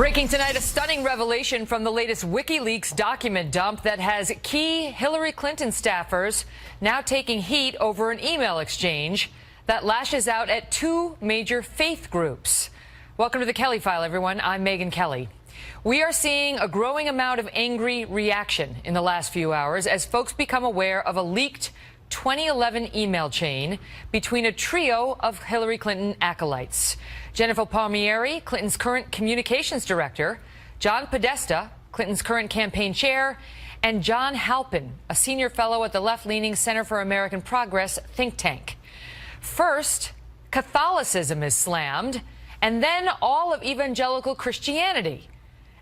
Breaking tonight, a stunning revelation from the latest WikiLeaks document dump that has key Hillary Clinton staffers now taking heat over an email exchange that lashes out at two major faith groups. Welcome to the Kelly File, everyone. I'm Megyn Kelly. We are seeing a growing amount of angry reaction in the last few hours as folks become aware of a leaked 2011 email chain between a trio of Hillary Clinton acolytes. Jennifer Palmieri, Clinton's current communications director, John Podesta, Clinton's current campaign chair, and John Halpin, a senior fellow at the left-leaning Center for American Progress think tank. First, Catholicism is slammed, and then all of Evangelical Christianity.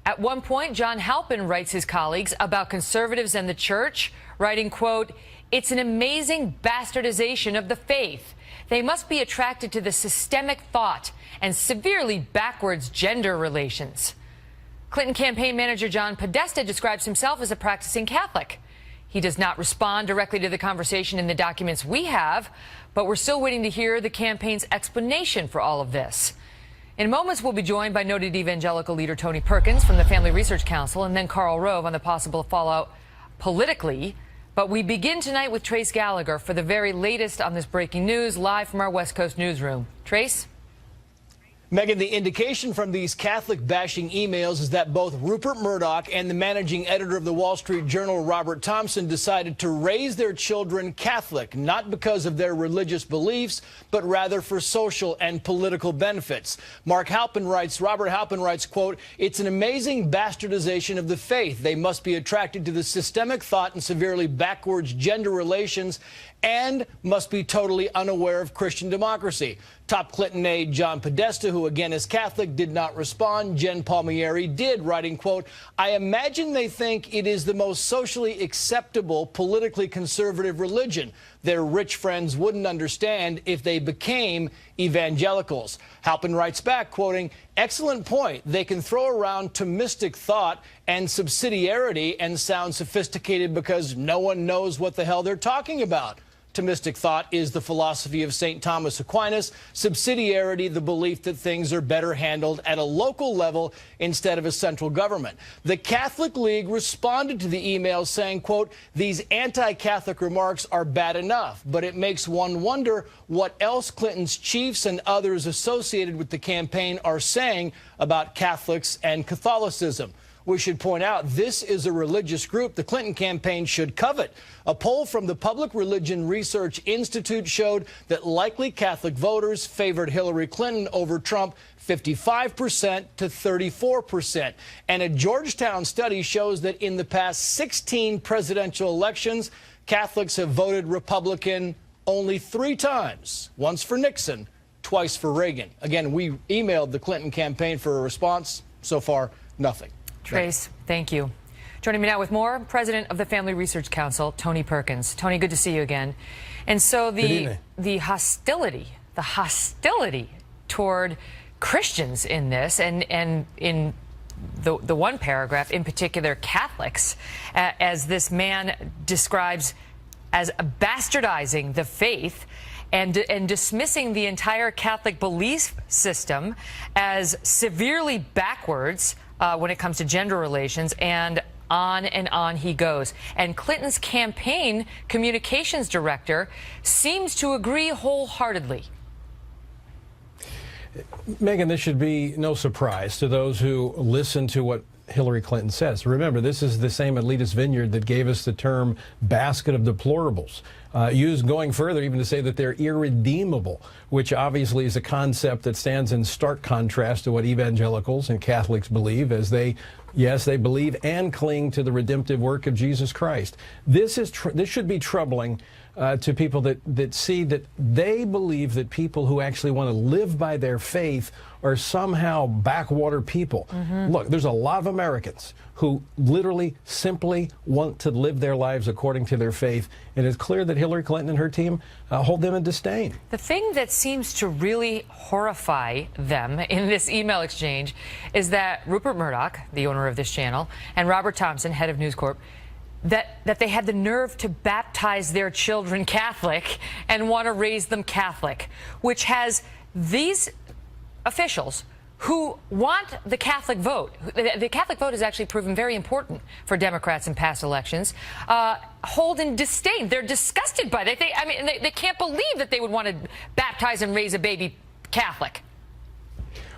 At one point, John Halpin writes his colleagues about conservatives and the church, writing, quote, "It's an amazing bastardization of the faith. They must be attracted to the systemic thought and severely backwards gender relations." Clinton campaign manager John Podesta describes himself as a practicing Catholic. He does not respond directly to the conversation in the documents we have, but we're still waiting to hear the campaign's explanation for all of this. In moments, we'll be joined by noted evangelical leader Tony Perkins from the Family Research Council and then Karl Rove on the possible fallout politically. But we begin tonight with Trace Gallagher for the very latest on this breaking news, live from our West Coast newsroom. Trace? Megyn, the indication from these Catholic-bashing emails is that both Rupert Murdoch and the managing editor of the Wall Street Journal, Robert Thompson, decided to raise their children Catholic, not because of their religious beliefs, but rather for social and political benefits. Robert Halpin writes, quote, "It's an amazing bastardization of the faith. They must be attracted to the systemic thought and severely backwards gender relations and must be totally unaware of Christian democracy." Top Clinton aide John Podesta, who again is Catholic, did not respond. Jen Palmieri did, writing, quote, "I imagine they think it is the most socially acceptable, politically conservative religion. Their rich friends wouldn't understand if they became evangelicals." Halpin writes back, quoting, "Excellent point. They can throw around Thomistic thought and subsidiarity and sound sophisticated because no one knows what the hell they're talking about. Thomistic thought is the philosophy of St. Thomas Aquinas. Subsidiarity, the belief that things are better handled at a local level instead of a central government." The Catholic League responded to the email saying, quote, "These anti-Catholic remarks are bad enough, but it makes one wonder what else Clinton's chiefs and others associated with the campaign are saying about Catholics and Catholicism." We should point out this is a religious group the Clinton campaign should covet. A poll from the Public Religion Research Institute showed that likely Catholic voters favored Hillary Clinton over Trump 55% to 34%. And a Georgetown study shows that in the past 16 presidential elections, Catholics have voted Republican only 3 times, once for Nixon, twice for Reagan. Again, we emailed the Clinton campaign for a response. So far, nothing. Trace, thank you. Joining me now with more, President of the Family Research Council, Tony Perkins. Tony, good to see you again. And so the hostility toward Christians in this, and in the one paragraph, in particular Catholics, as this man describes as bastardizing the faith and dismissing the entire Catholic belief system as severely backwards when it comes to gender relations, and on he goes. And Clinton's campaign communications director seems to agree wholeheartedly. Megyn, this should be no surprise to those who listen to what Hillary Clinton says. Remember, this is the same elitist vineyard that gave us the term basket of deplorables, used going further even to say that they're irredeemable, which obviously is a concept that stands in stark contrast to what evangelicals and Catholics believe, as they believe and cling to the redemptive work of Jesus Christ. This should be troubling to people that see that they believe that people who actually want to live by their faith are somehow backwater people. Look, there's a lot of Americans who literally simply want to live their lives according to their faith, and it's clear that Hillary Clinton and her team hold them in disdain. The thing that seems to really horrify them in this email exchange is that Rupert Murdoch, the owner of this channel, and Robert Thompson, head of News Corp, that they had the nerve to baptize their children Catholic and want to raise them Catholic, which has these officials who want the Catholic vote. The Catholic vote has actually proven very important for Democrats in past elections, hold in disdain. They're disgusted by it. They can't believe that they would want to baptize and raise a baby Catholic.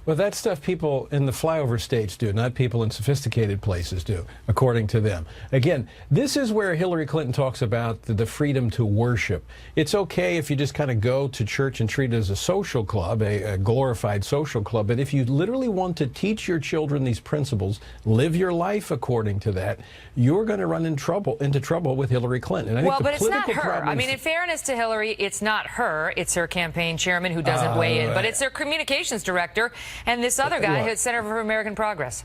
Well, that's stuff people in the flyover states do, not people in sophisticated places do, according to them. Again, this is where Hillary Clinton talks about the freedom to worship. It's okay if you just kind of go to church and treat it as a social club, a glorified social club, but if you literally want to teach your children these principles, live your life according to that, you're going to run into trouble with Hillary Clinton. And I think but it's not her. I mean, in fairness to Hillary, it's not her. It's her campaign chairman who doesn't weigh in, but it's their communications director. And this other guy who's Center for American Progress.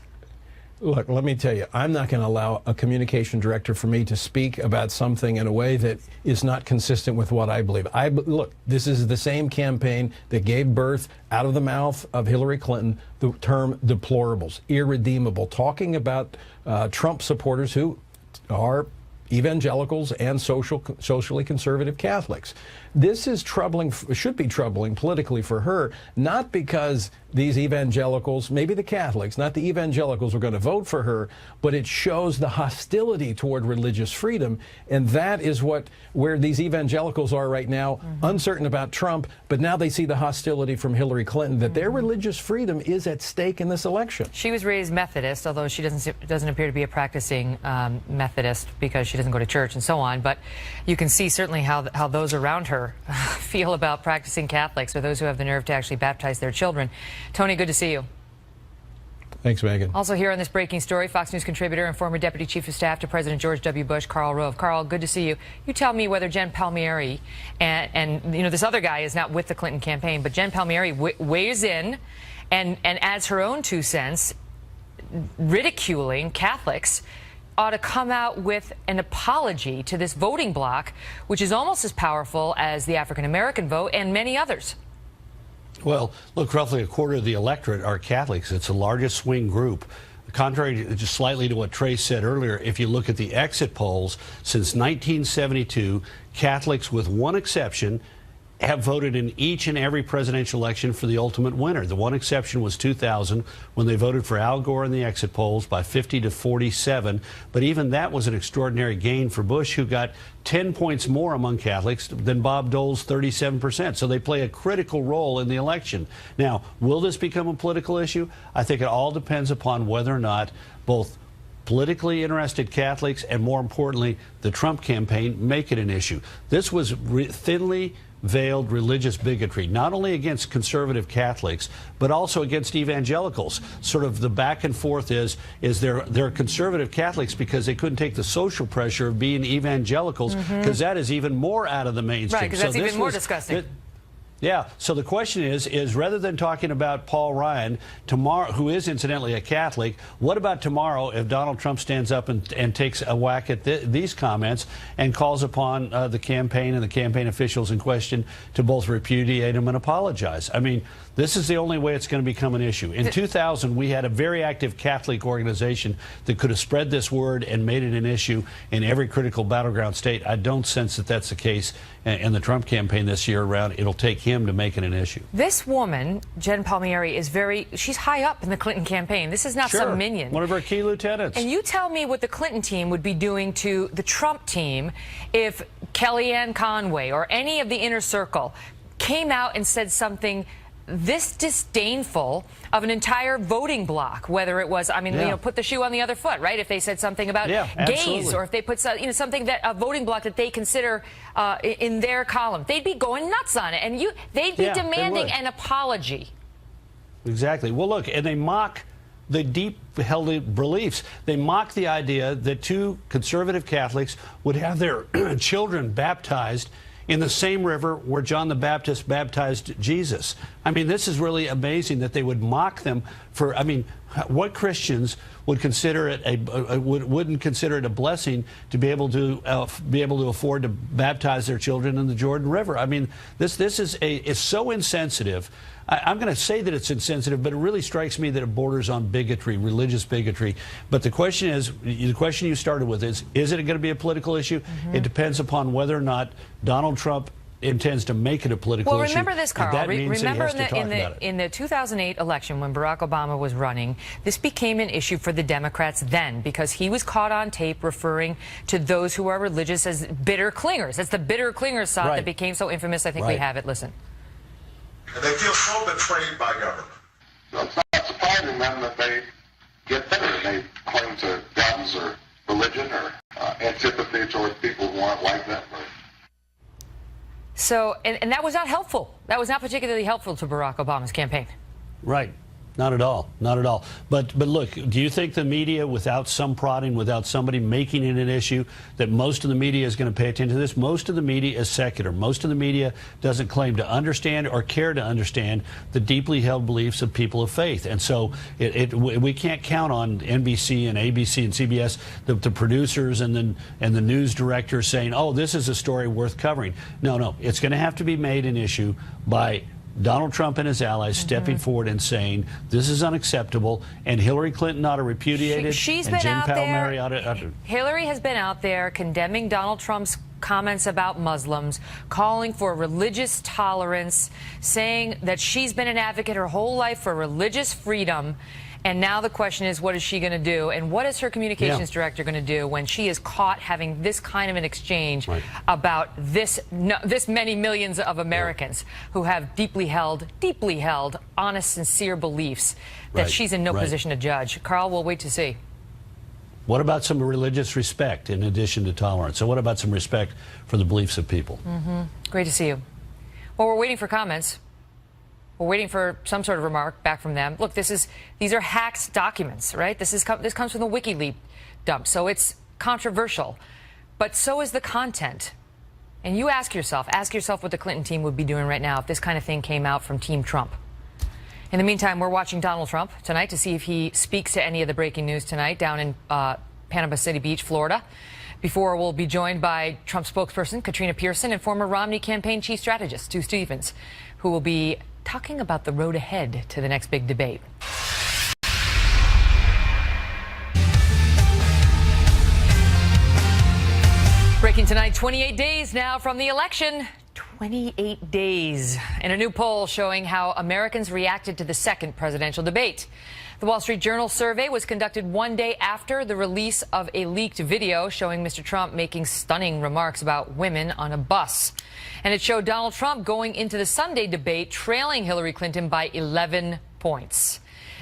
Look, let me tell you, I'm not going to allow a communication director for me to speak about something in a way that is not consistent with what I believe. Look, this is the same campaign that gave birth out of the mouth of Hillary Clinton the term deplorables, irredeemable, talking about Trump supporters who are evangelicals and socially conservative Catholics. This is troubling, should be troubling politically for her, not because these evangelicals, maybe the Catholics, not the evangelicals, are going to vote for her, but it shows the hostility toward religious freedom, and that is where these evangelicals are right now, uncertain about Trump, but now they see the hostility from Hillary Clinton, that their religious freedom is at stake in this election. She was raised Methodist, although she doesn't appear to be a practicing Methodist because she doesn't go to church and so on, but you can see certainly how those around her feel about practicing Catholics, or those who have the nerve to actually baptize their children. Tony, good to see you. Thanks, Megan. Also here on this breaking story, Fox News contributor and former Deputy Chief of Staff to President George W. Bush, Karl Rove. Karl, good to see you. You tell me whether Jen Palmieri and you know, this other guy is not with the Clinton campaign, but Jen Palmieri weighs in and adds her own 2 cents, ridiculing Catholics, ought to come out with an apology to this voting bloc, which is almost as powerful as the African-American vote and many others. Well, look, roughly a quarter of the electorate are Catholics. It's the largest swing group. Contrary to, just slightly to what Trey said earlier, if you look at the exit polls, since 1972, Catholics, with one exception, have voted in each and every presidential election for the ultimate winner. The one exception was 2000, when they voted for Al Gore in the exit polls by 50 to 47. But even that was an extraordinary gain for Bush, who got 10 points more among Catholics than Bob Dole's 37%. So they play a critical role in the election. Now, will this become a political issue? I think it all depends upon whether or not both politically interested Catholics and, more importantly, the Trump campaign make it an issue. This was thinly veiled religious bigotry, not only against conservative Catholics, but also against evangelicals. Sort of the back and forth is they're conservative Catholics because they couldn't take the social pressure of being evangelicals, because that is even more out of the mainstream. Right, because that's even more disgusting. Yeah, so the question is rather than talking about Paul Ryan tomorrow, who is incidentally a Catholic, what about tomorrow if Donald Trump stands up and takes a whack at these comments and calls upon the campaign and the campaign officials in question to both repudiate them and apologize? I mean, this is the only way it's going to become an issue. In 2000, we had a very active Catholic organization that could have spread this word and made it an issue in every critical battleground state. I don't sense that that's the case in the Trump campaign this year around. It'll take him to make it an issue. This woman, Jen Palmieri, she's high up in the Clinton campaign. This is not some minion. One of her key lieutenants. And you tell me what the Clinton team would be doing to the Trump team if Kellyanne Conway or any of the inner circle came out and said something this disdainful of an entire voting bloc, whether it was, you know, put the shoe on the other foot, right? If they said something about gays, or if they put something that a voting bloc that they consider in their column, they'd be going nuts on it, and they'd be demanding an apology. Exactly. Well, look, and they mock the deep-held beliefs. They mock the idea that two conservative Catholics would have their children baptized in the same river where John the Baptist baptized Jesus. I mean, this is really amazing that they would mock them for, I mean, what Christians would consider it wouldn't consider it a blessing to be able to afford to baptize their children in the Jordan River. I mean, this is so insensitive. I'm going to say that it's insensitive, but it really strikes me that it borders on bigotry, religious bigotry. But the question is, the question you started with is it going to be a political issue? It depends upon whether or not Donald Trump intends to make it a political issue. Well, remember this, Carl. That means Remember he has to talk about it. in the 2008 election when Barack Obama was running, this became an issue for the Democrats then because he was caught on tape referring to those who are religious as bitter clingers. It's the bitter clingers side that became so infamous. I think we have it. Listen. And they feel so betrayed by government. So it's not surprising then that they get bitter and they claim to downs or religion or antipathy towards people who aren't like them. So, and that was not helpful. That was not particularly helpful to Barack Obama's campaign. Right. Not at all. Not at all. But look, do you think the media, without some prodding, without somebody making it an issue, that most of the media is going to pay attention to this? Most of the media is secular. Most of the media doesn't claim to understand or care to understand the deeply held beliefs of people of faith. And so we can't count on NBC and ABC and CBS, the producers and the news directors saying, oh, this is a story worth covering. No. It's going to have to be made an issue by Donald Trump and his allies stepping forward and saying this is unacceptable, and Hillary Clinton ought to repudiate it. She's and been Jen out Palmieri there. Hillary has been out there condemning Donald Trump's comments about Muslims, calling for religious tolerance, saying that she's been an advocate her whole life for religious freedom. And now the question is, what is she going to do? And what is her communications director going to do when she is caught having this kind of an exchange about this many millions of Americans who have deeply held, honest, sincere beliefs that she's in no position to judge? Carl, we'll wait to see. What about some religious respect in addition to tolerance? So what about some respect for the beliefs of people? Great to see you. Well, we're waiting for comments. We're waiting for some sort of remark back from them. Look, these are hacked documents, right? This comes from the WikiLeaks dump, so it's controversial. But so is the content. And you ask yourself what the Clinton team would be doing right now if this kind of thing came out from Team Trump. In the meantime, we're watching Donald Trump tonight to see if he speaks to any of the breaking news tonight down in Panama City Beach, Florida. Before we'll be joined by Trump spokesperson Katrina Pierson and former Romney campaign chief strategist Stu Stevens, who will be talking about the road ahead to the next big debate. Breaking tonight, 28 days now from the election. 28 days. In a new poll showing how Americans reacted to the second presidential debate. The Wall Street Journal survey was conducted one day after the release of a leaked video showing Mr. Trump making stunning remarks about women on a bus. And it showed Donald Trump going into the Sunday debate trailing Hillary Clinton by 11 points.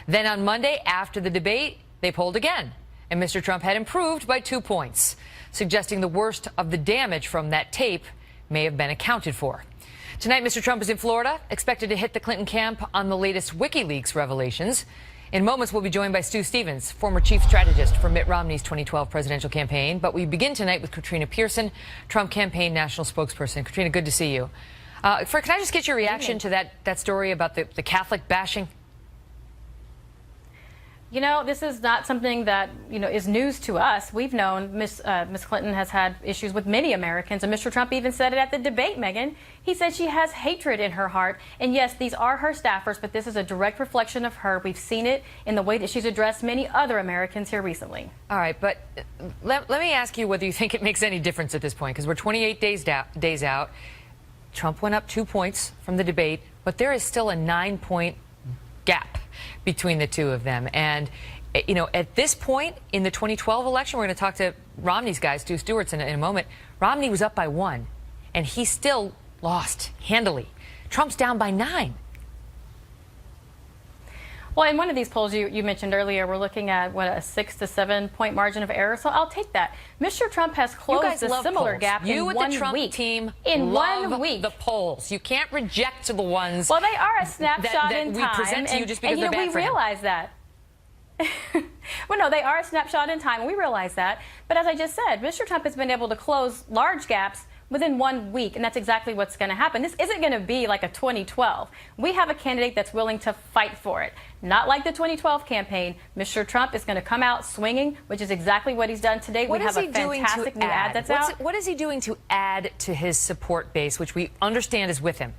Then on Monday, after the debate, they polled again, and Mr. Trump had improved by 2 points, suggesting the worst of the damage from that tape may have been accounted for. Tonight, Mr. Trump is in Florida, expected to hit the Clinton camp on the latest WikiLeaks revelations. In moments, we'll be joined by Stu Stevens, former chief strategist for Mitt Romney's 2012 presidential campaign. But we begin tonight with Katrina Pierson, Trump campaign national spokesperson. Katrina, good to see you. Can I just get your reaction to that story about the Catholic bashing? You know, this is not something that, is news to us. We've known Miss Clinton has had issues with many Americans, and Mr. Trump even said it at the debate, Megyn. He said she has hatred in her heart. And yes, these are her staffers, but this is a direct reflection of her. We've seen it in the way that she's addressed many other Americans here recently. All right, but let me ask you whether you think it makes any difference at this point, because we're 28 days out. Trump went up 2 points from the debate, but there is still a 9-point gap between the two of them. And, at this point in the 2012 election, we're going to talk to Romney's guy, Stu Stewart's, in a moment. Romney was up by 1, and he still lost handily. Trump's down by 9. Well, in one of these polls you mentioned earlier, we're looking at, a 6 to 7 point margin of error. So I'll take that. Mr. Trump has closed a similar gap in 1 week. You and the Trump team in love 1 week. The polls. You can't reject the ones. Well, they are a snapshot in time. We present to you just because they're bad for him. We realize that. Well, no, they are a snapshot in time. We realize that. But as I just said, Mr. Trump has been able to close large gaps within 1 week, and that's exactly what's going to happen. This isn't going to be like a 2012. We have a candidate that's willing to fight for it. Not like the 2012 campaign. Mr. Trump is going to come out swinging, which is exactly what he's done today. We have a fantastic new ad that's out. What is he doing to add to his support base, which we understand is with him?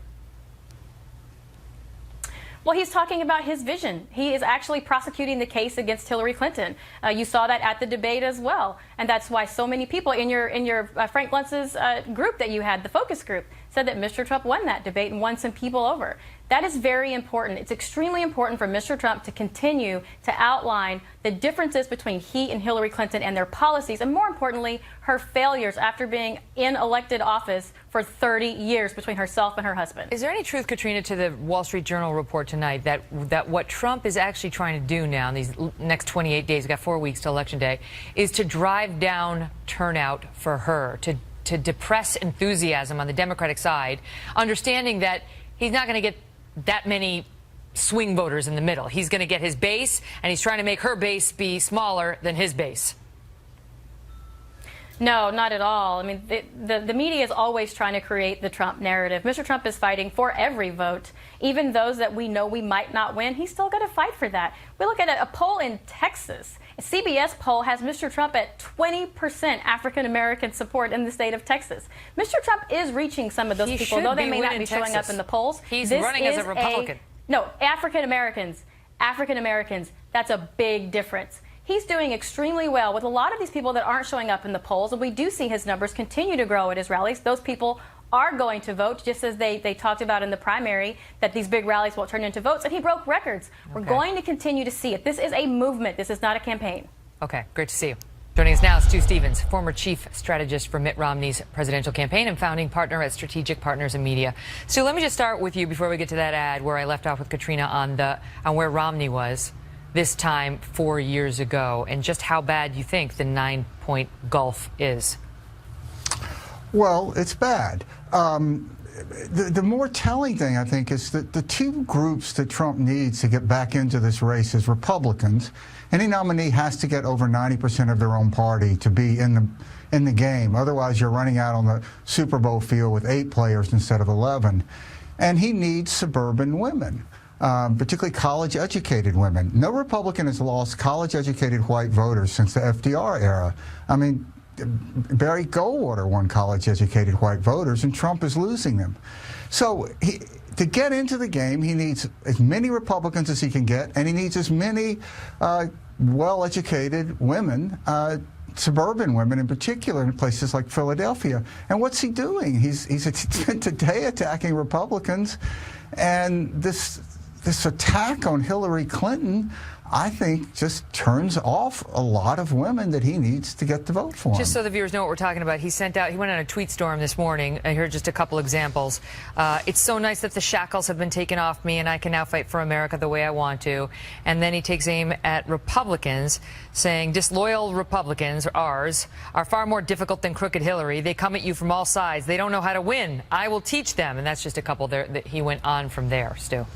Well, he's talking about his vision. He is actually prosecuting the case against Hillary Clinton. You saw that at the debate as well. And that's why so many people in your Frank Luntz's group that you had, the focus group, said that Mr. Trump won that debate and won some people over. That is very important. It's extremely important for Mr. Trump to continue to outline the differences between he and Hillary Clinton and their policies, and more importantly, her failures after being in elected office for 30 years between herself and her husband. Is there any truth, Katrina, to the Wall Street Journal report tonight that what Trump is actually trying to do now in these next 28 days, we've got 4 weeks to Election Day, is to drive down turnout for her, to depress enthusiasm on the Democratic side, understanding that he's not going to get that many swing voters in the middle. He's going to get his base, and he's trying to make her base be smaller than his base. No, not at all. I mean, the media is always trying to create the Trump narrative. Mr. Trump is fighting for every vote, even those that we know we might not win. He's still going to fight for that. We look at a poll in Texas. A CBS poll has Mr. Trump at 20% African-American support in the state of Texas. Mr. Trump is reaching some of those people, though they may not be showing up in the polls. He's running as a Republican. No, African-Americans, that's a big difference. He's doing extremely well with a lot of these people that aren't showing up in the polls, and we do see his numbers continue to grow at his rallies. Those people are going to vote, just as they talked about in the primary, that these big rallies will turn into votes, and he broke records. We're going to continue to see it. This is a movement. This is not a campaign. Okay, great to see you. Joining us now is Stu Stevens, former chief strategist for Mitt Romney's presidential campaign and founding partner at Strategic Partners in Media. Stu, let me just start with you before we get to that ad where I left off with Katrina on where Romney was this time 4 years ago, and just how bad you think the 9-point gulf is. Well, it's bad. The more telling thing, I think, is that the two groups that Trump needs to get back into this race is Republicans. Any nominee has to get over 90% of their own party to be in the game. Otherwise, you're running out on the Super Bowl field with 8 players instead of 11. And he needs suburban women. Particularly college-educated women. No Republican has lost college-educated white voters since the FDR era. I mean, Barry Goldwater won college-educated white voters, and Trump is losing them. So to get into the game, he needs as many Republicans as he can get, and he needs as many well-educated women, suburban women in particular, in places like Philadelphia. And what's he doing? He's today attacking Republicans, and this attack on Hillary Clinton, I think, just turns off a lot of women that he needs to get to vote for him. Just so the viewers know what we're talking about, he went on a tweet storm this morning. I heard just a couple examples. It's so nice that the shackles have been taken off me and I can now fight for America the way I want to. And then he takes aim at Republicans, saying disloyal Republicans, ours, are far more difficult than crooked Hillary. They come at you from all sides. They don't know how to win. I will teach them. And that's just a couple there that he went on from there, Stu.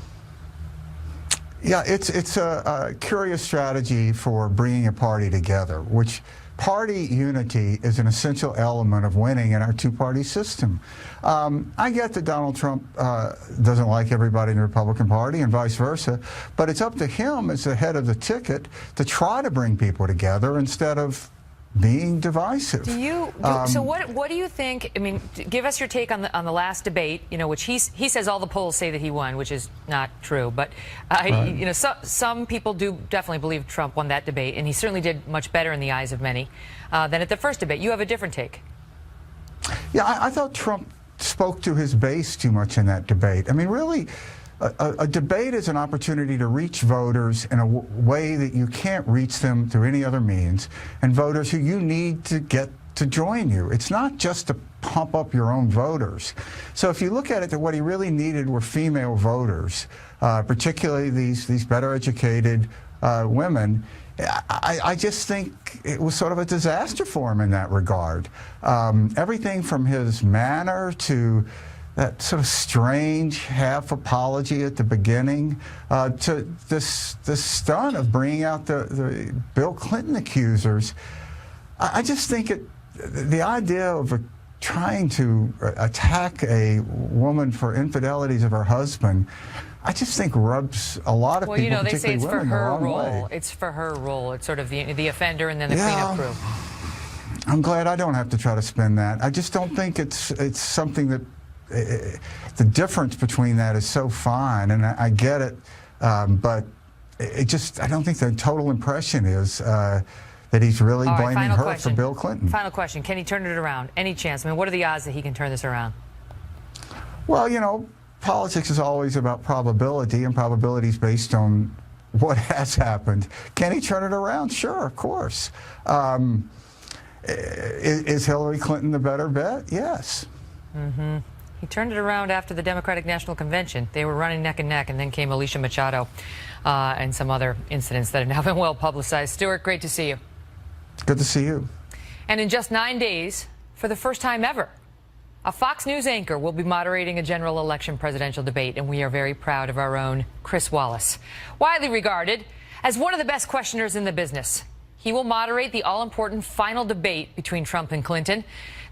Yeah, it's a curious strategy for bringing a party together, which party unity is an essential element of winning in our two-party system. I get that Donald Trump doesn't like everybody in the Republican Party and vice versa, but it's up to him as the head of the ticket to try to bring people together instead of being divisive. So what do you think? I mean, give us your take on the last debate. You know, which he says all the polls say that he won, which is not true. But right. You know, some people do definitely believe Trump won that debate, and he certainly did much better in the eyes of many than at the first debate. You have a different take. Yeah, I thought Trump spoke to his base too much in that debate. I mean, really. A debate is an opportunity to reach voters in a way that you can't reach them through any other means, and voters who you need to get to join you. It's not just to pump up your own voters. So if you look at it, what he really needed were female voters, particularly these better educated women. I just think it was sort of a disaster for him in that regard. Everything from his manner to that sort of strange half apology at the beginning, to this stunt of bringing out the Bill Clinton accusers. I just think the idea of trying to attack a woman for infidelities of her husband, I just think rubs a lot of people, well, you know, they say it's for her role. Way. It's for her role. It's sort of the offender and then the cleanup crew. I'm glad I don't have to try to spin that. I just don't think it's something that. The difference between that is so fine, and I get it, but I don't think the total impression is that he's really blaming her for Bill Clinton. Final question. Can he turn it around? Any chance? I mean, what are the odds that he can turn this around? Well, you know, politics is always about probability, and probability is based on what has happened. Can he turn it around? Sure, of course. Is Hillary Clinton the better bet? Yes. Mm-hmm. He turned it around after the Democratic National Convention. They were running neck and neck, and then came Alicia Machado and some other incidents that have now been well publicized. Stuart, great to see you. Good to see you. And in just 9 days, for the first time ever, a Fox News anchor will be moderating a general election presidential debate, and we are very proud of our own Chris Wallace. Widely regarded as one of the best questioners in the business, he will moderate the all-important final debate between Trump and Clinton.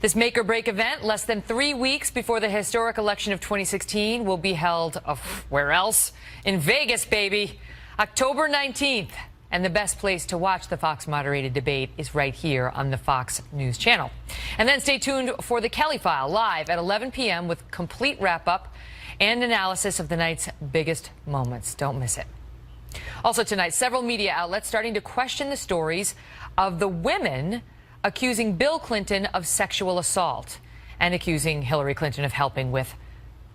This make-or-break event, less than 3 weeks before the historic election of 2016, will be held, where else? In Vegas, baby, October 19th. And the best place to watch the Fox-moderated debate is right here on the Fox News channel. And then stay tuned for the Kelly File, live at 11 p.m. with complete wrap-up and analysis of the night's biggest moments. Don't miss it. Also tonight, several media outlets starting to question the stories of the women accusing Bill Clinton of sexual assault and accusing Hillary Clinton of helping with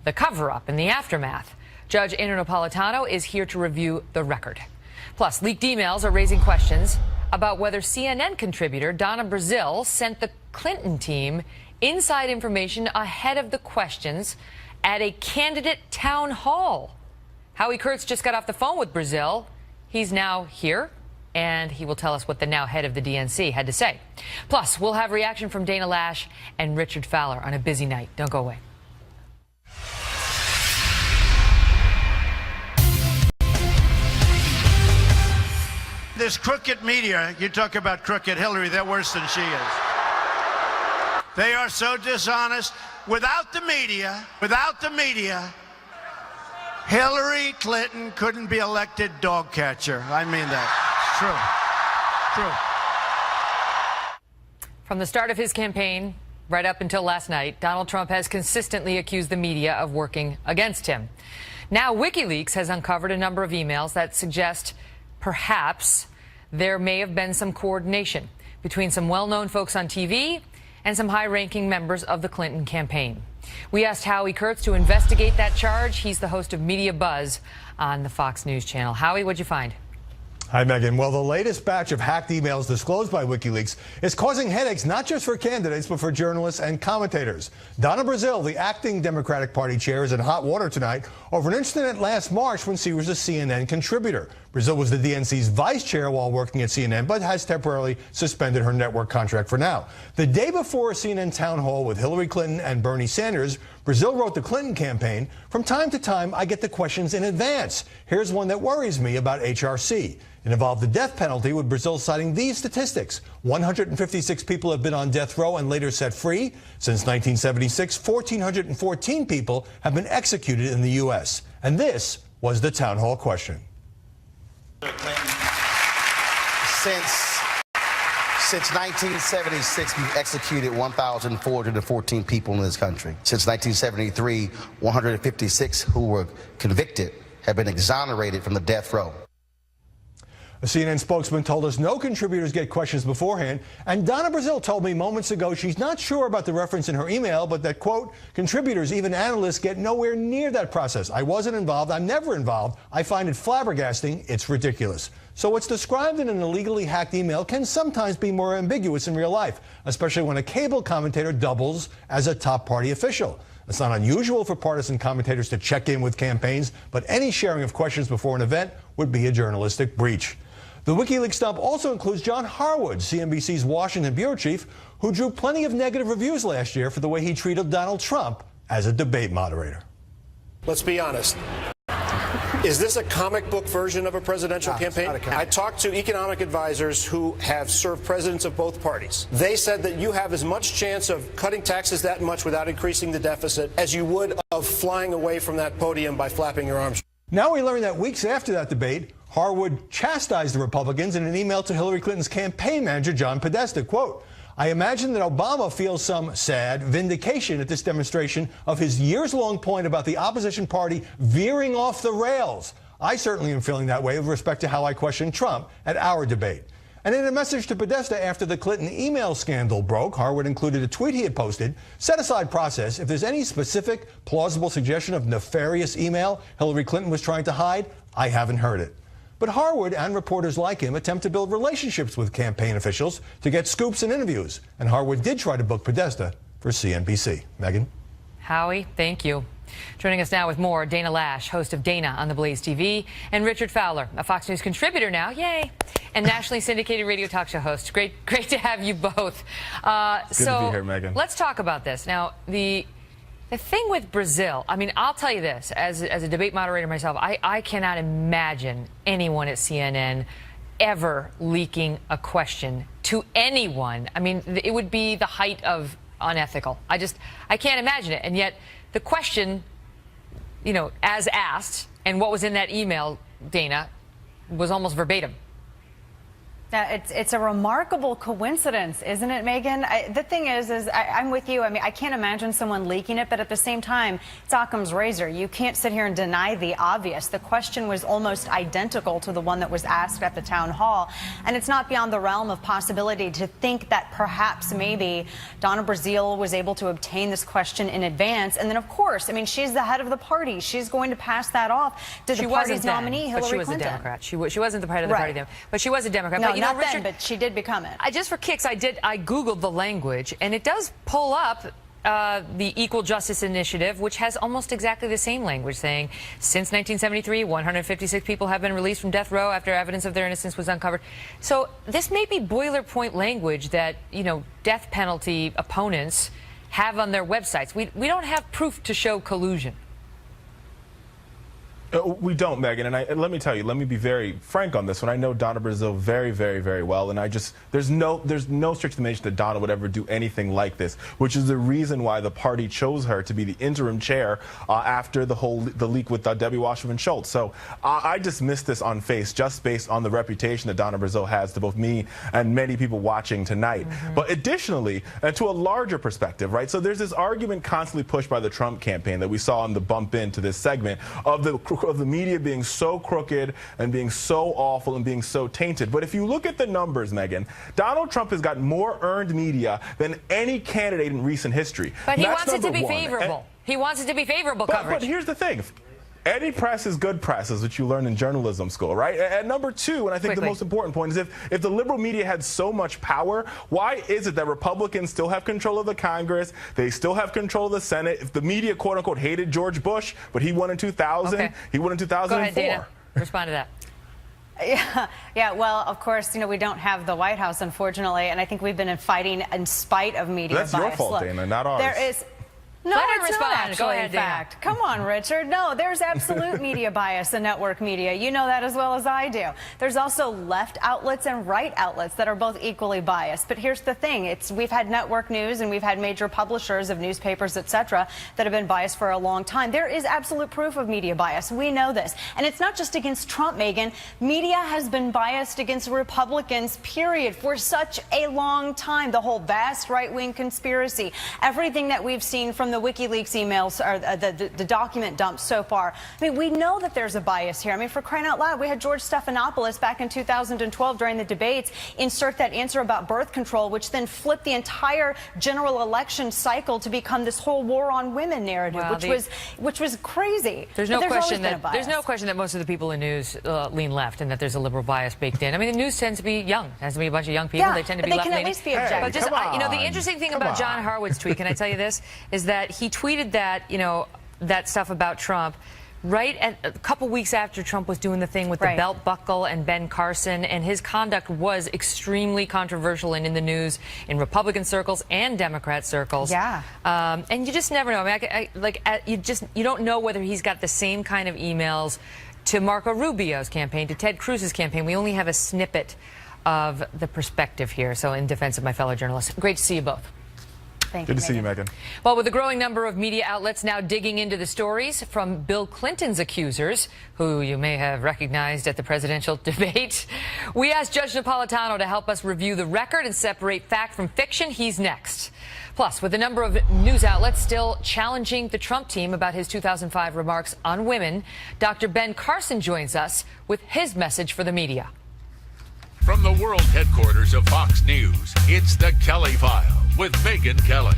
the cover-up and the aftermath. Judge Andrew Napolitano is here to review the record. Plus, leaked emails are raising questions about whether CNN contributor Donna Brazile sent the Clinton team inside information ahead of the questions at a candidate town hall. Howie Kurtz just got off the phone with Brazile. He's now here, and he will tell us what the now head of the DNC had to say. Plus, we'll have reaction from Dana Lash and Richard Fowler on a busy night. Don't go away. This crooked media, you talk about crooked Hillary, they're worse than she is. They are so dishonest. Without the media, Hillary Clinton couldn't be elected dog catcher. I mean that. True. From the start of his campaign, right up until last night, Donald Trump has consistently accused the media of working against him. Now, WikiLeaks has uncovered a number of emails that suggest perhaps there may have been some coordination between some well-known folks on TV and some high-ranking members of the Clinton campaign. We asked Howie Kurtz to investigate that charge. He's the host of Media Buzz on the Fox News channel. Howie, what'd you find? Hi, Megan. Well, the latest batch of hacked emails disclosed by WikiLeaks is causing headaches not just for candidates, but for journalists and commentators. Donna Brazile, the acting Democratic Party chair, is in hot water tonight over an incident last March when she was a CNN contributor. Brazile was the DNC's vice chair while working at CNN, but has temporarily suspended her network contract for now. The day before a CNN town hall with Hillary Clinton and Bernie Sanders, Brazile wrote the Clinton campaign, "From time to time, I get the questions in advance. Here's one that worries me about HRC." It involved the death penalty, with Brazile citing these statistics. 156 people have been on death row and later set free. Since 1976, 1,414 people have been executed in the U.S. And this was the town hall question. Since 1976, we've executed 1,414 people in this country. Since 1973, 156 who were convicted have been exonerated from the death row. A CNN spokesman told us no contributors get questions beforehand, and Donna Brazile told me moments ago she's not sure about the reference in her email, but that, quote, contributors, even analysts, get nowhere near that process. I wasn't involved. I'm never involved. I find it flabbergasting. It's ridiculous. So what's described in an illegally hacked email can sometimes be more ambiguous in real life, especially when a cable commentator doubles as a top party official. It's not unusual for partisan commentators to check in with campaigns, but any sharing of questions before an event would be a journalistic breach. The WikiLeaks dump also includes John Harwood, CNBC's Washington bureau chief, who drew plenty of negative reviews last year for the way he treated Donald Trump as a debate moderator. Let's be honest. Is this a comic book version of a presidential campaign? I talked to economic advisors who have served presidents of both parties. They said that you have as much chance of cutting taxes that much without increasing the deficit as you would of flying away from that podium by flapping your arms. Now we learn that weeks after that debate, Harwood chastised the Republicans in an email to Hillary Clinton's campaign manager, John Podesta. Quote, I imagine that Obama feels some sad vindication at this demonstration of his years-long point about the opposition party veering off the rails. I certainly am feeling that way with respect to how I questioned Trump at our debate. And in a message to Podesta after the Clinton email scandal broke, Harwood included a tweet he had posted: set aside process. If there's any specific, plausible suggestion of nefarious email Hillary Clinton was trying to hide, I haven't heard it. But Harwood and reporters like him attempt to build relationships with campaign officials to get scoops and interviews. And Harwood did try to book Podesta for CNBC. Megan? Howie, thank you. Joining us now with more, Dana Lash, host of Dana on the Blaze TV, and Richard Fowler, a Fox News contributor now, yay, and nationally syndicated radio talk show host. Great to have you both. Good to be here, Megan. Let's talk about this. Now, the thing with Brazil, I mean, I'll tell you this, as a debate moderator myself, I cannot imagine anyone at CNN ever leaking a question to anyone. I mean, it would be the height of unethical. I can't imagine it. And yet the question, as asked, and what was in that email, Dana, was almost verbatim. It's a remarkable coincidence, isn't it, Megan? The thing is I'm with you. I mean, I can't imagine someone leaking it, but at the same time, it's Occam's razor. You can't sit here and deny the obvious. The question was almost identical to the one that was asked at the town hall, and it's not beyond the realm of possibility to think that perhaps maybe Donna Brazile was able to obtain this question in advance. And then, of course, I mean, she's the head of the party. She's going to pass that off to the party's nominee, Hillary Clinton. But she was a Democrat. She wasn't the head of the party then, but she was a Democrat. No, but, not Richard, then, but she did become it. Just for kicks, I Googled the language, and it does pull up the Equal Justice Initiative, which has almost exactly the same language, saying, since 1973, 156 people have been released from death row after evidence of their innocence was uncovered. So this may be boilerplate language that, death penalty opponents have on their websites. We don't have proof to show collusion. We don't, Megan, and let me tell you, let me be very frank on this one. I know Donna Brazile very, very, very well, and there's no strict estimation that Donna would ever do anything like this, which is the reason why the party chose her to be the interim chair after the leak with Debbie Wasserman Schultz. So I dismiss this on face, just based on the reputation that Donna Brazile has to both me and many people watching tonight. But additionally, to a larger perspective, right? So there's this argument constantly pushed by the Trump campaign that we saw on the bump into this segment of the media being so crooked and being so awful and being so tainted. But if you look at the numbers, Megan, Donald Trump has got more earned media than any candidate in recent history. But he wants it to be favorable. He wants it to be favorable coverage. But here's the thing. Any press is good press, is what you learn in journalism school, right? And number two, and I think the most important point, is if the liberal media had so much power, why is it that Republicans still have control of the Congress, they still have control of the Senate? If the media, quote unquote, hated George Bush, but he won in 2000, he won in 2004. Go ahead, Dana. Respond to that. Yeah. Well, of course, we don't have the White House, unfortunately, and I think we've been fighting in spite of media bias. That's your fault, Dana, not ours. There is. No, it's not actually, Go ahead, in fact. Come on, Richard. No, there's absolute media bias in network media. You know that as well as I do. There's also left outlets and right outlets that are both equally biased. But here's the thing. We've had network news and we've had major publishers of newspapers, etc., that have been biased for a long time. There is absolute proof of media bias. We know this. And it's not just against Trump, Megan. Media has been biased against Republicans, period, for such a long time. The whole vast right-wing conspiracy, everything that we've seen from the WikiLeaks emails, or the document dump so far. I mean, we know that there's a bias here. I mean, for crying out loud, we had George Stephanopoulos back in 2012 during the debates insert that answer about birth control, which then flipped the entire general election cycle to become this whole war on women narrative, which was crazy. There's no question that most of the people in news lean left, and that there's a liberal bias baked in. I mean, the news tends to be young. It tends to be a bunch of young people. They tend to be left-leaning. They can at least be objective. But just, the interesting thing about John Harwood's tweet, can I tell you this, is that he tweeted that, that stuff about Trump right at a couple weeks after Trump was doing the thing with the belt buckle and Ben Carson, and his conduct was extremely controversial and in the news in Republican circles and Democrat circles. Yeah. And you just never know. I mean, you don't know whether he's got the same kind of emails to Marco Rubio's campaign, to Ted Cruz's campaign. We only have a snippet of the perspective here. So in defense of my fellow journalists, great to see you both. Good to see you, Megan. Well, with a growing number of media outlets now digging into the stories from Bill Clinton's accusers, who you may have recognized at the presidential debate, we asked Judge Napolitano to help us review the record and separate fact from fiction. He's next. Plus, with a number of news outlets still challenging the Trump team about his 2005 remarks on women, Dr. Ben Carson joins us with his message for the media. From the world headquarters of Fox News, it's The Kelly File with Megyn Kelly.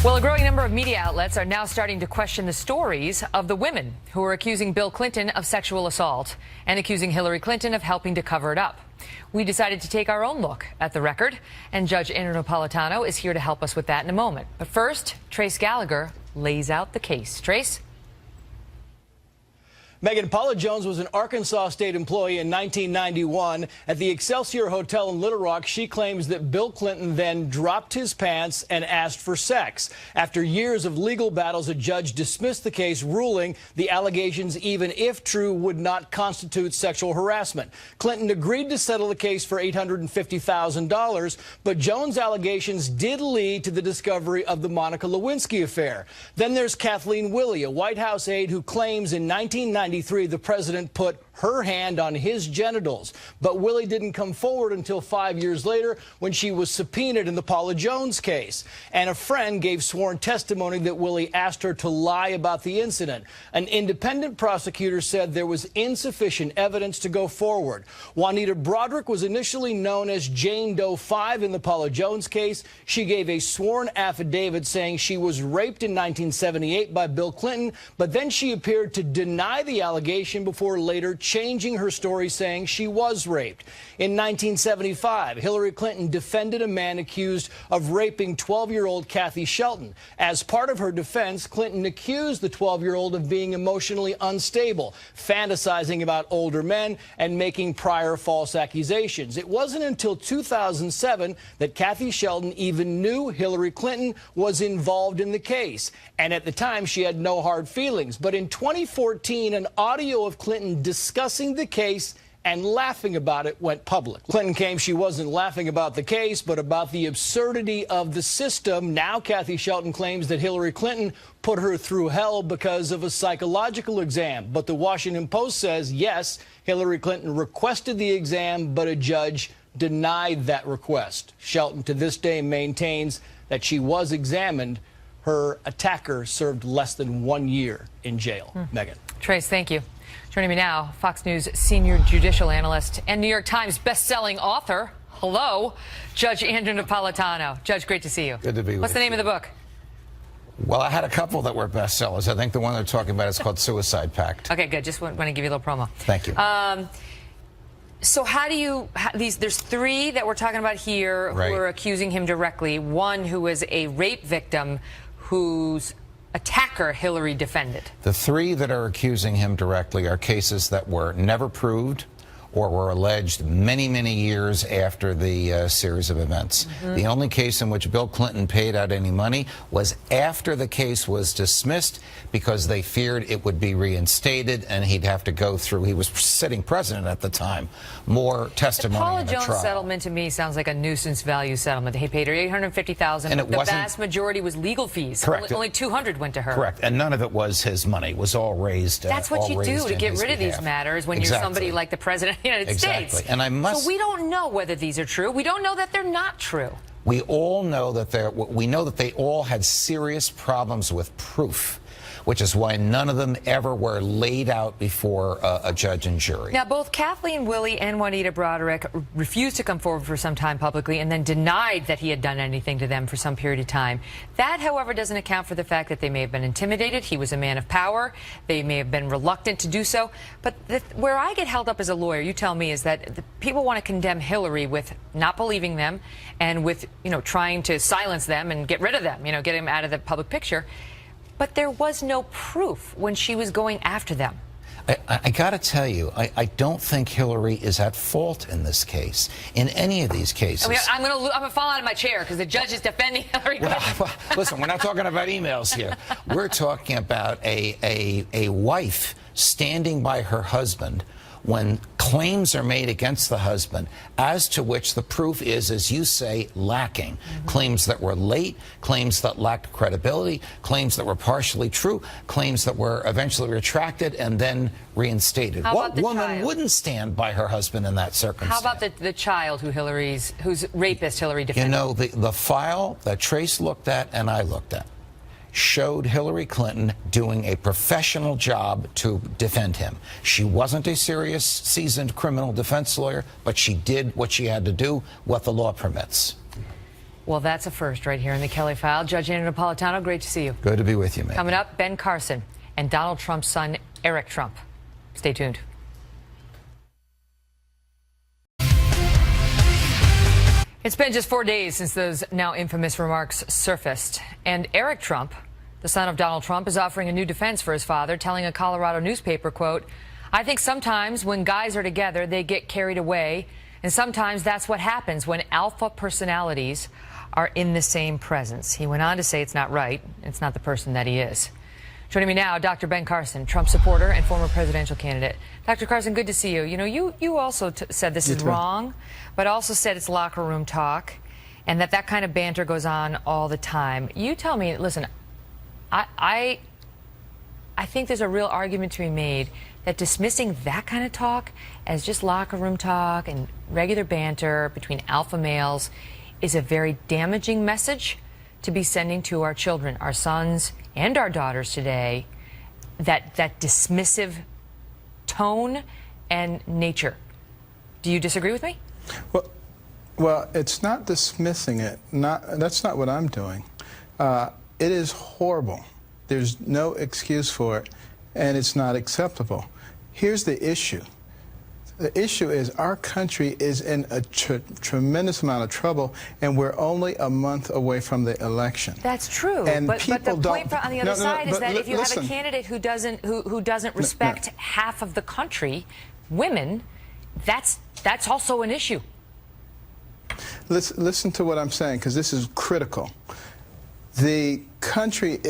Well, a growing number of media outlets are now starting to question the stories of the women who are accusing Bill Clinton of sexual assault and accusing Hillary Clinton of helping to cover it up. We decided to take our own look at the record, and Judge Andrew Napolitano is here to help us with that in a moment. But first, Trace Gallagher lays out the case. Trace? Megyn, Paula Jones was an Arkansas state employee in 1991. At the Excelsior Hotel in Little Rock, she claims that Bill Clinton then dropped his pants and asked for sex. After years of legal battles, a judge dismissed the case, ruling the allegations, even if true, would not constitute sexual harassment. Clinton agreed to settle the case for $850,000, but Jones' allegations did lead to the discovery of the Monica Lewinsky affair. Then there's Kathleen Willey, a White House aide who claims in 1993 the president put her hand on his genitals. But Willey didn't come forward until 5 years later when she was subpoenaed in the Paula Jones case. And a friend gave sworn testimony that Willey asked her to lie about the incident. An independent prosecutor said there was insufficient evidence to go forward. Juanita Broderick was initially known as Jane Doe 5 in the Paula Jones case. She gave a sworn affidavit saying she was raped in 1978 by Bill Clinton, but then she appeared to deny the allegation before later changing her story, saying she was raped. In 1975, Hillary Clinton defended a man accused of raping 12-year-old Kathy Shelton. As part of her defense, Clinton accused the 12-year-old of being emotionally unstable, fantasizing about older men, and making prior false accusations. It wasn't until 2007 that Kathy Shelton even knew Hillary Clinton was involved in the case. And at the time, she had no hard feelings. But in 2014, an audio of Clinton discussing the case and laughing about it went public. Clinton claimed she wasn't laughing about the case, but about the absurdity of the system. Now Kathy Shelton claims that Hillary Clinton put her through hell because of a psychological exam. But the Washington Post says, yes, Hillary Clinton requested the exam, but a judge denied that request. Shelton to this day maintains that she was examined. Her attacker served less than 1 year in jail. Megyn. Trace, thank you. Joining me now, Fox News senior judicial analyst and New York Times best-selling author, hello, Judge Andrew Napolitano. Judge, great to see you. Good to be with you. What's the name of the book? Well, I had a couple that were bestsellers. I think the one they're talking about is called Suicide Pact. Okay, good. Just want to give you a little promo. Thank you. So how do you, there's three that we're talking about here who are accusing him directly. One who is a rape victim whose attacker Hillary defended. The three that are accusing him directly are cases that were never proved or were alleged many, many years after the series of events. The only case in which Bill Clinton paid out any money was after the case was dismissed because they feared it would be reinstated and he'd have to go through, he was sitting president at the time, more testimony The Paula in a Jones trial. settlement to me sounds like a nuisance value settlement. He paid her $850,000. And the vast majority was legal fees. Correct. Only $200 went to her. Correct. And none of it was his money. It was all raised. That's what you do to get rid of these matters when you're somebody like the president of the United States. And I must. So we don't know whether these are true. We don't know that they're not true. We all know that we know that they all had serious problems with proof, which is why none of them ever were laid out before a judge and jury. Now, both Kathleen Willey and Juanita Broderick refused to come forward for some time publicly and then denied that he had done anything to them for some period of time. That, however, doesn't account for the fact that they may have been intimidated. He was a man of power. They may have been reluctant to do so. But where I get held up as a lawyer, you tell me, is that people want to condemn Hillary with not believing them and with, trying to silence them and get rid of them, get them out of the public picture. But there was no proof when she was going after them. I got to tell you, I don't think Hillary is at fault in this case, in any of these cases. I'm going to fall out of my chair because the judge is defending Hillary Clinton. Well, listen, we're not talking about emails here. We're talking about a wife standing by her husband when claims are made against the husband, as to which the proof is, as you say, lacking. Claims that were late, claims that lacked credibility, claims that were partially true, claims that were eventually retracted and then reinstated. What woman wouldn't stand by her husband in that circumstance? How about the child whose rapist Hillary defended? The file that Trace looked at and I looked at showed Hillary Clinton doing a professional job to defend him. She wasn't a serious, seasoned criminal defense lawyer, but she did what she had to do, what the law permits. Well, that's a first right here in the Kelly File. Judge Andrew Napolitano, great to see you. Good to be with you, man. Coming up, Ben Carson and Donald Trump's son, Eric Trump. Stay tuned. It's been just 4 days since those now infamous remarks surfaced. And Eric Trump, the son of Donald Trump, is offering a new defense for his father, telling a Colorado newspaper, quote, "I think sometimes when guys are together, they get carried away. And sometimes that's what happens when alpha personalities are in the same presence." He went on to say it's not right. It's not the person that he is. Joining me now, Dr. Ben Carson, Trump supporter and former presidential candidate. Dr. Carson, good to see you. You know, you also said this is wrong, but also said it's locker room talk and that kind of banter goes on all the time. You tell me, listen, I think there's a real argument to be made that dismissing that kind of talk as just locker room talk and regular banter between alpha males is a very damaging message to be sending to our children, our sons and our daughters today, that dismissive tone and nature. Do you disagree with me? Well, it's not dismissing it. That's not what I'm doing. It is horrible. There's no excuse for it, and it's not acceptable. Here's the issue. The issue is our country is in a tremendous amount of trouble, and we're only a month away from the election. That's true, and but the point on the other side is that if you have a candidate who doesn't respect half of the country, women, that's also an issue. Listen to what I'm saying, because this is critical. The country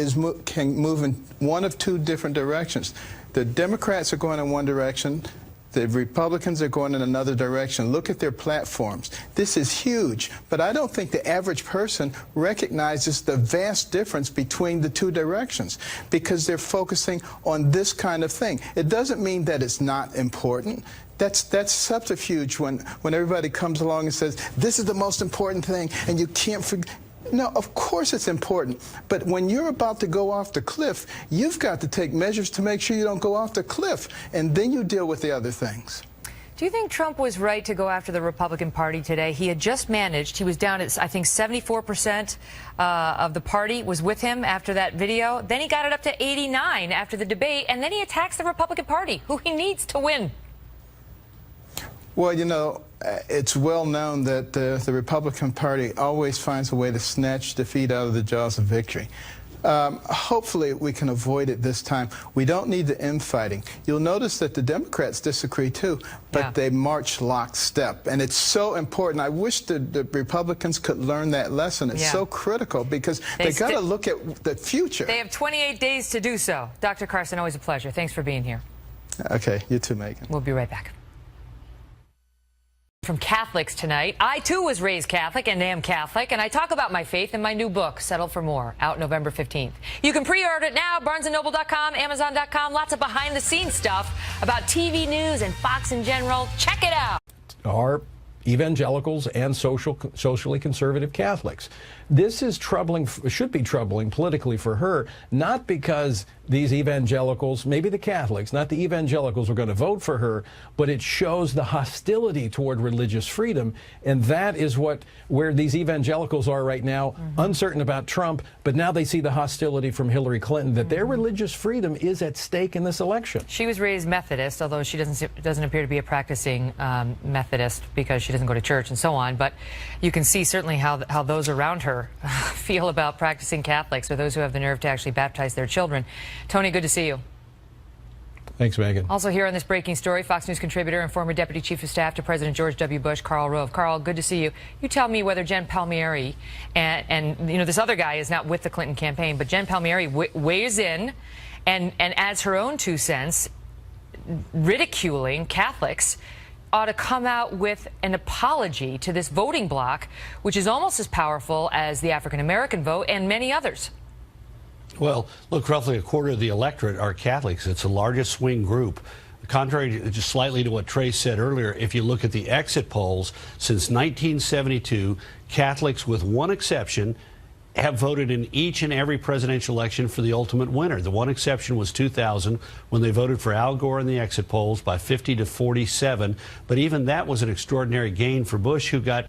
can move in one of two different directions. The Democrats are going in one direction. The Republicans are going in another direction. Look at their platforms. This is huge, but I don't think the average person recognizes the vast difference between the two directions because they're focusing on this kind of thing. It doesn't mean that it's not important. That's subterfuge when everybody comes along and says, this is the most important thing and you can't forget. No, of course it's important, but when you're about to go off the cliff, you've got to take measures to make sure you don't go off the cliff, and then you deal with the other things. Do you think Trump was right to go after the Republican Party today? He had just managed, he was down at, I think, 74% of the party was with him after that video. Then he got it up to 89 after the debate, and then he attacks the Republican Party, who he needs to win. Well, you know, it's well known that the Republican Party always finds a way to snatch defeat out of the jaws of victory. Hopefully we can avoid it this time. We don't need the infighting. You'll notice that the Democrats disagree too, but they march lockstep. And it's so important. I wish the Republicans could learn that lesson. It's so critical because they got to look at the future. They have 28 days to do so. Dr. Carson, always a pleasure. Thanks for being here. Okay, you too, Megan. We'll be right back. From Catholics tonight. I, too, was raised Catholic and am Catholic, and I talk about my faith in my new book, Settle for More, out November 15th. You can pre-order it now, barnesandnoble.com, amazon.com. Lots of behind-the-scenes stuff about TV news and Fox in general. Check it out. Are evangelicals and socially conservative Catholics. This is troubling, should be troubling politically for her, not because these evangelicals, maybe the Catholics, not the evangelicals, are going to vote for her, but it shows the hostility toward religious freedom, and that is where these evangelicals are right now, uncertain about Trump, but now they see the hostility from Hillary Clinton, that their religious freedom is at stake in this election. She was raised Methodist, although she doesn't appear to be a practicing Methodist because she doesn't go to church and so on, but you can see certainly how those around her feel about practicing Catholics, or those who have the nerve to actually baptize their children. Tony, good to see you. Thanks, Megan. Also here on this breaking story, Fox News contributor and former Deputy Chief of Staff to President George W. Bush, Karl Rove. Karl, good to see you. You tell me whether Jen Palmieri and you know, this other guy is not with the Clinton campaign, but Jen Palmieri weighs in and adds her own 2 cents, ridiculing Catholics, ought to come out with an apology to this voting bloc, which is almost as powerful as the African-American vote and many others. Well, look, roughly a quarter of the electorate are Catholics. It's the largest swing group. Contrary to, just slightly to what Trey said earlier, if you look at the exit polls, since 1972, Catholics, with one exception, have voted in each and every presidential election for the ultimate winner. The one exception was 2000, when they voted for Al Gore in the exit polls by 50 to 47. But even that was an extraordinary gain for Bush, who got...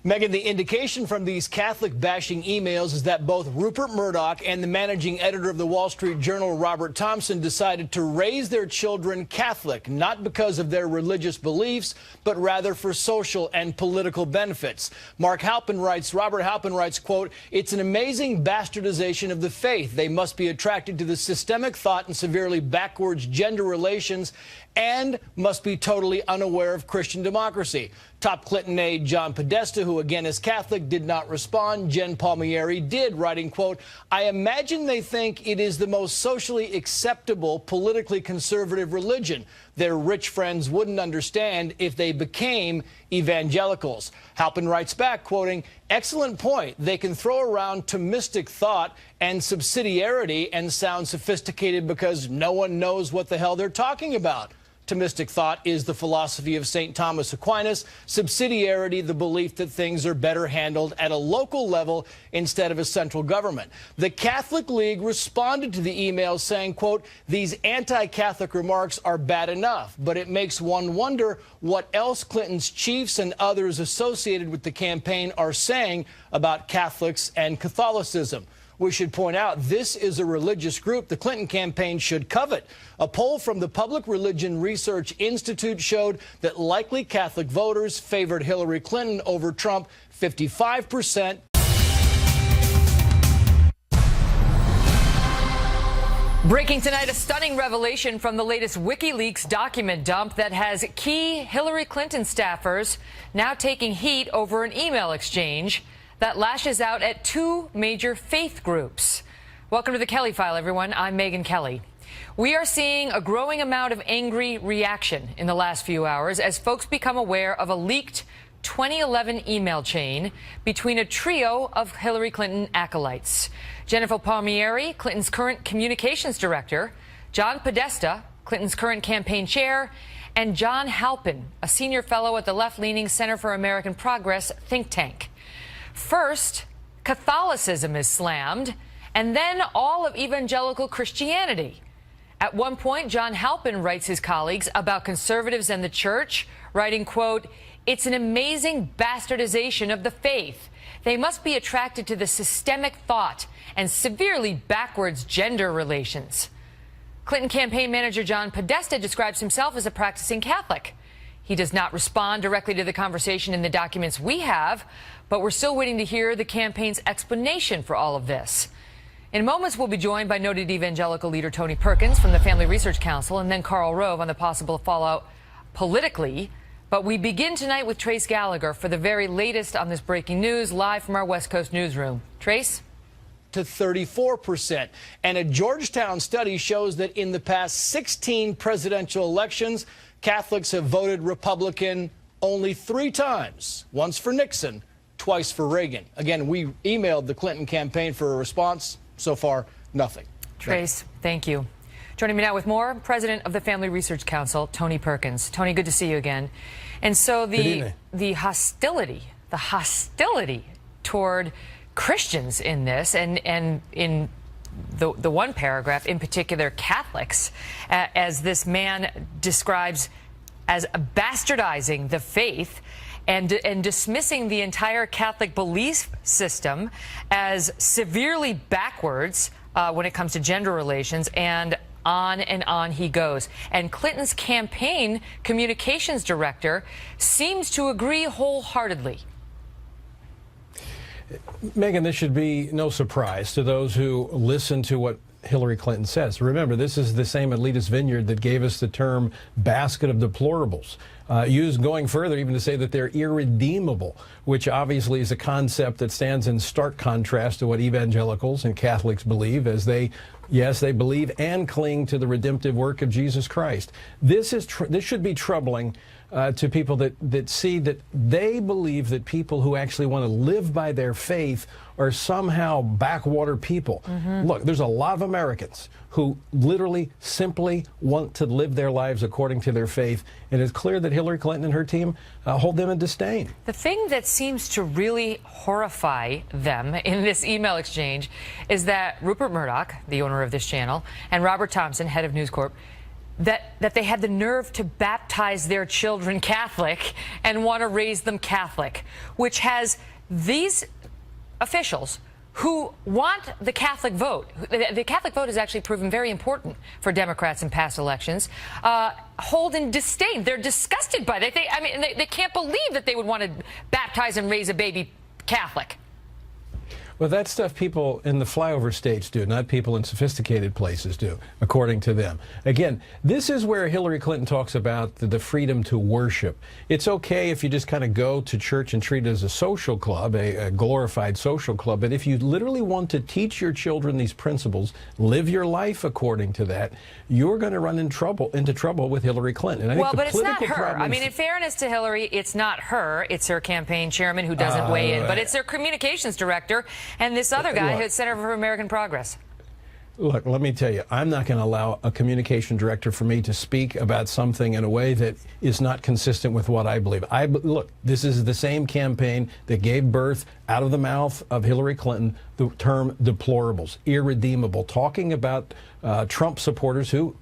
Megan, the indication from these Catholic-bashing emails is that both Rupert Murdoch and the managing editor of the Wall Street Journal, Robert Thompson, decided to raise their children Catholic, not because of their religious beliefs, but rather for social and political benefits. Robert Halpin writes, quote, "It's an amazing bastardization of the faith. They must be attracted to the systemic thought and severely backwards gender relations and must be totally unaware of Christian democracy." Top Clinton aide John Podesta, who again is Catholic, did not respond. Jen Palmieri did, writing, quote, "I imagine they think it is the most socially acceptable, politically conservative religion. Their rich friends wouldn't understand if they became evangelicals." Halpin writes back, quoting, "Excellent point. They can throw around Thomistic thought and subsidiarity and sound sophisticated because no one knows what the hell they're talking about. Thomistic thought is the philosophy of St. Thomas Aquinas. Subsidiarity, the belief that things are better handled at a local level instead of a central government." The Catholic League responded to the email saying, quote, "These anti-Catholic remarks are bad enough, but it makes one wonder what else Clinton's chiefs and others associated with the campaign are saying about Catholics and Catholicism." We should point out this is a religious group the Clinton campaign should covet. A poll from the Public Religion Research Institute showed that likely Catholic voters favored Hillary Clinton over Trump 55%. Breaking tonight, a stunning revelation from the latest WikiLeaks document dump that has key Hillary Clinton staffers now taking heat over an email exchange that lashes out at two major faith groups. Welcome to the Kelly File, everyone. I'm Megyn Kelly. We are seeing a growing amount of angry reaction in the last few hours as folks become aware of a leaked 2011 email chain between a trio of Hillary Clinton acolytes. Jennifer Palmieri, Clinton's current communications director, John Podesta, Clinton's current campaign chair, and John Halpin, a senior fellow at the left-leaning Center for American Progress think tank. First, Catholicism is slammed, and then all of evangelical Christianity. At one point, John Halpin writes his colleagues about conservatives and the church, writing, quote, "It's an amazing bastardization of the faith. They must be attracted to the systemic thought and severely backwards gender relations." Clinton campaign manager John Podesta describes himself as a practicing Catholic. He does not respond directly to the conversation in the documents we have, but we're still waiting to hear the campaign's explanation for all of this. In moments, we'll be joined by noted evangelical leader Tony Perkins from the Family Research Council and then Karl Rove on the possible fallout politically. But we begin tonight with Trace Gallagher for the very latest on this breaking news, live from our West Coast newsroom. Trace? To 34%. And a Georgetown study shows that in the past 16 presidential elections, Catholics have voted Republican only 3 times, once for Nixon, twice for Reagan. Again, we emailed the Clinton campaign for a response. So far, nothing. Trace, thank you. Joining me now with more, President of the Family Research Council, Tony Perkins. Tony, good to see you again. And so the hostility toward Christians in this, and in the one paragraph, in particular Catholics, as this man describes as bastardizing the faith and dismissing the entire Catholic belief system as severely backwards when it comes to gender relations, and on he goes. And Clinton's campaign communications director seems to agree wholeheartedly. Megyn, this should be no surprise to those who listen to what Hillary Clinton says. Remember, this is the same elitist vineyard that gave us the term basket of deplorables, used going further even to say that they're irredeemable, which obviously is a concept that stands in stark contrast to what evangelicals and Catholics believe, as they believe and cling to the redemptive work of Jesus Christ. This should be troubling to people that see that they believe that people who actually want to live by their faith are somehow backwater people. Look, there's a lot of Americans who literally simply want to live their lives according to their faith, and it's clear that Hillary Clinton and her team hold them in disdain. The thing that seems to really horrify them in this email exchange is that Rupert Murdoch, the owner of this channel, and Robert Thompson, head of News Corp, that they had the nerve to baptize their children Catholic and want to raise them Catholic, which has these officials who want the Catholic vote. The Catholic vote has actually proven very important for Democrats in past elections. Hold in disdain. They're disgusted by that. They can't believe that they would want to baptize and raise a baby Catholic. Well, that's stuff people in the flyover states do, not people in sophisticated places do, according to them. Again, this is where Hillary Clinton talks about the freedom to worship. It's okay if you just kind of go to church and treat it as a social club, a glorified social club, but if you literally want to teach your children these principles, live your life according to that, you're going to run into trouble with Hillary Clinton. And I think but it's not her. I mean, in fairness to Hillary, it's not her. It's her campaign chairman who doesn't weigh in, but it's their communications director and this other guy who's Center for American Progress. Look, let me tell you, I'm not going to allow a communication director for me to speak about something in a way that is not consistent with what I believe. Look, this is the same campaign that gave birth, out of the mouth of Hillary Clinton, the term deplorables, irredeemable, talking about Trump supporters who